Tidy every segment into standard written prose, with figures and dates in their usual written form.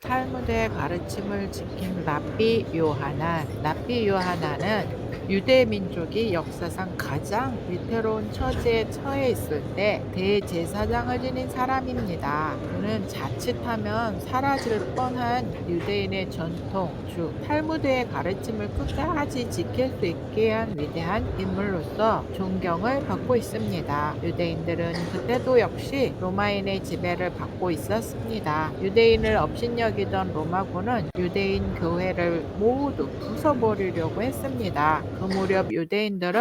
탈무드의 가르침을 지킨 랍비 요하나는 유대 민족이 역사상 가장 위태로운 처지에 처해 있을 때 대제사장을 지닌 사람입니다. 그는 자칫하면 사라질 뻔한 유대인의 전통, 즉 탈무드의 가르침을 끝까지 지킬 수 있게 한 위대한 인물로서 존경을 받고 있습니다. 유대인들은 그때도 역시 로마인의 지배를 받고 있었습니다. 유대인을 업신여기던 로마군은 유대인 교회를 모두 부숴버리려고 했습니다. 그 무렵 유대인들은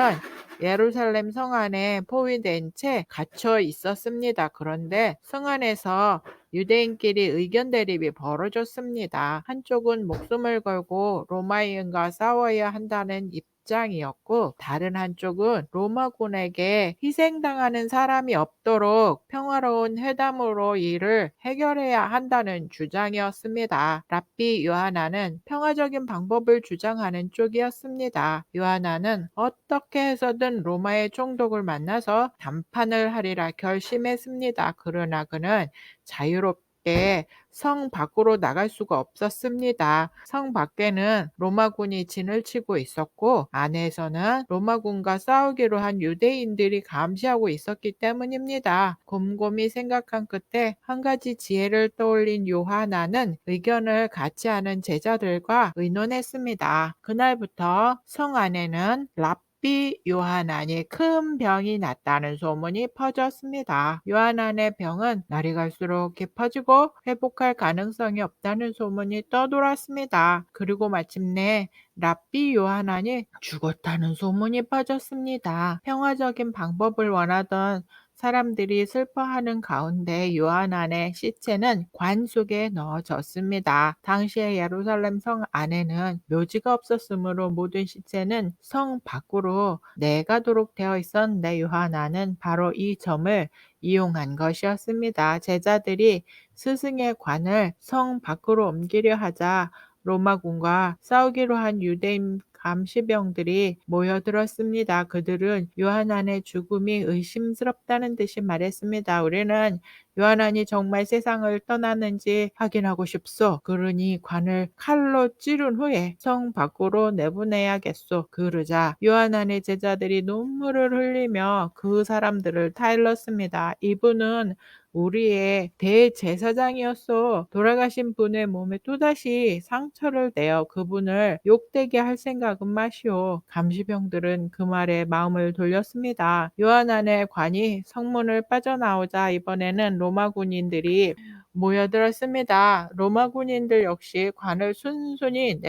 예루살렘 성 안에 포위된 채 갇혀 있었습니다. 그런데 성 안에서 유대인끼리 의견 대립이 벌어졌습니다. 한쪽은 목숨을 걸고 로마인과 싸워야 한다는 입장이었고, 다른 한쪽은 로마군에게 희생당하는 사람이 없도록 평화로운 회담으로 이를 해결해야 한다는 주장이었습니다. 랍비 요하나는 평화적인 방법을 주장하는 쪽이었습니다. 요하나는 어떻게 해서든 로마의 총독을 만나서談판을 하리라 결심했습니다. 그러나 그는 자유롭게 성 밖으로 나갈 수가 없었습니다. 성 밖에는 로마군이 진을 치고 있었고, 안에서는 로마군과 싸우기로 한 유대인들이 감시하고 있었기 때문입니다. 곰곰이 생각한 끝에 한 가지 지혜를 떠올린 요하나는 의견을 같이 하는 제자들과 의논했습니다. 그날부터 성 안에는 랍비 요하난이 큰 병이 났다는 소문이 퍼졌습니다. 요하난의 병은 날이 갈수록 깊어지고 회복할 가능성이 없다는 소문이 떠돌았습니다. 그리고 마침내 랍비 요하난이 죽었다는 소문이 퍼졌습니다. 평화적인 방법을 원하던 사람들이 슬퍼하는 가운데 요하난의 시체는 관 속에 넣어졌습니다. 당시에 예루살렘 성 안에는 묘지가 없었으므로 모든 시체는 성 밖으로 내가도록 되어 있었는데, 요하난은 바로 이 점을 이용한 것이었습니다. 제자들이 스승의 관을 성 밖으로 옮기려 하자 로마군과 싸우기로 한 유대인 감시병들이 모여들었습니다. 그들은 요하난의 죽음이 의심스럽다는 듯이 말했습니다. 우리는 요하난이 정말 세상을 떠났는지 확인하고 싶소. 그러니 관을 칼로 찌른 후에 성 밖으로 내보내야겠소. 그러자 요하난의 제자들이 눈물을 흘리며 그 사람들을 타일렀습니다. 이분은 우리의 대제사장이었어. 돌아가신 분의 몸에 또다시 상처를 내어 그분을 욕되게 할 생각은 마시오. 감시병들은 그 말에 마음을 돌렸습니다. 요하난의 관이 성문을 빠져나오자 이번에는 로마 군인들이 모여들었습니다. 로마 군인들 역시 관을 순순히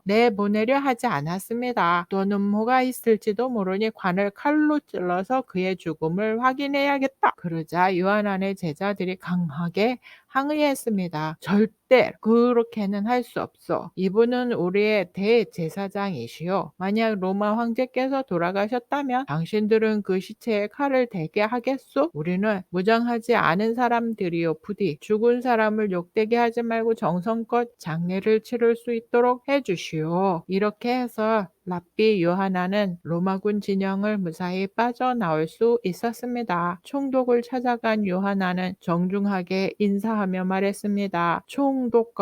내보내려 하지 않았습니다. 또는 뭐가 있을지도 모르니 관을 칼로 찔러서 그의 죽음을 확인해야겠다. 그러자 요하난의 제자들이 강하게 항의했습니다. 절대 그렇게는 할 수 없어. 이분은 우리의 대제사장이시오. 만약 로마 황제께서 돌아가셨다면 당신들은 그 시체에 칼을 대게 하겠소? 우리는 무장하지 않은 사람들이요 부디 죽은 사람을 욕되게 하지 말고 정성껏 장례를 치를 수 있도록 해주시오. 이렇게 해서 랍비 요하나는 로마군 진영을 무사히 빠져나올 수 있었습니다. 총독을 찾아간 요하나는 정중하게 인사하며 말했습니다. 총독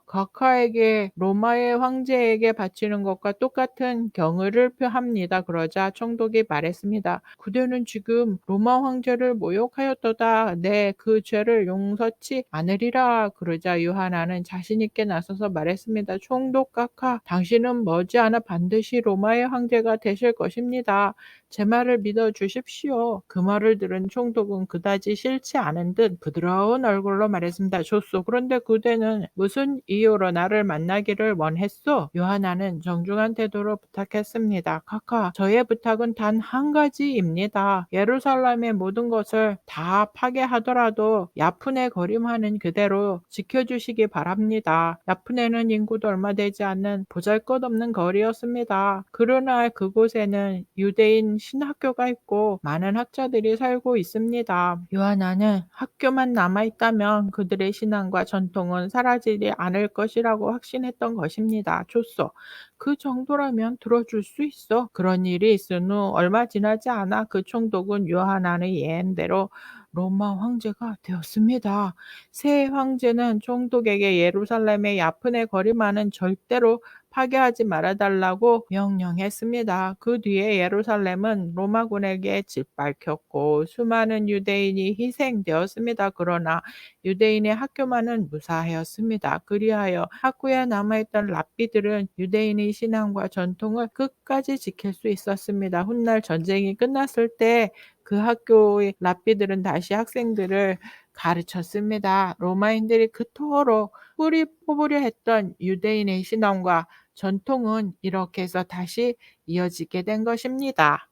각하에게 로마의 황제에게 바치는 것과 똑같은 경의를 표합니다. 그러자 총독이 말했습니다. 그대는 지금 로마 황제를 모욕하였도다. 네, 그 죄를 용서치 않으리라. 그러자 요하나는 자신 있게 나서서 말했습니다. 총독 각하, 당신은 머지않아 반드시 로마의 황제가 되실 것입니다. 제 말을 믿어 주십시오. 그 말을 들은 총독은 그다지 싫지 않은 듯 부드러운 얼굴로 말했습니다. 좋소. 그런데 그대는 무슨 이유로 나를 만나기를 원했소? 요하나는 정중한 태도로 부탁했습니다. 카카, 저의 부탁은 단 한 가지입니다. 예루살렘의 모든 것을 다 파괴하더라도 야푼에 거림하는 그대로 지켜주시기 바랍니다. 야푼에는 인구도 얼마 되지 않는 보잘것없는 거리였습니다. 그러나 그곳에는 유대인 신학교가 있고 많은 학자들이 살고 있습니다. 요하나는 학교만 남아있다면 그들의 신앙과 전통은 사라지지 않을 것이라고 확신했던 것입니다. 좋소. 그 정도라면 들어줄 수 있어. 그런 일이 있은 후 얼마 지나지 않아 그 총독은 요하나의 예언대로 로마 황제가 되었습니다. 새 황제는 총독에게 예루살렘의 야픈의 거리만은 절대로 파괴하지 말아달라고 명령했습니다. 그 뒤에 예루살렘은 로마군에게 짓밟혔고 수많은 유대인이 희생되었습니다. 그러나 유대인의 학교만은 무사하였습니다. 그리하여 학교에 남아있던 랍비들은 유대인의 신앙과 전통을 끝까지 지킬 수 있었습니다. 훗날 전쟁이 끝났을 때 그 학교의 랍비들은 다시 학생들을 가르쳤습니다. 로마인들이 그토록 뿌리 뽑으려 했던 유대인의 신앙과 전통은 이렇게 해서 다시 이어지게 된 것입니다.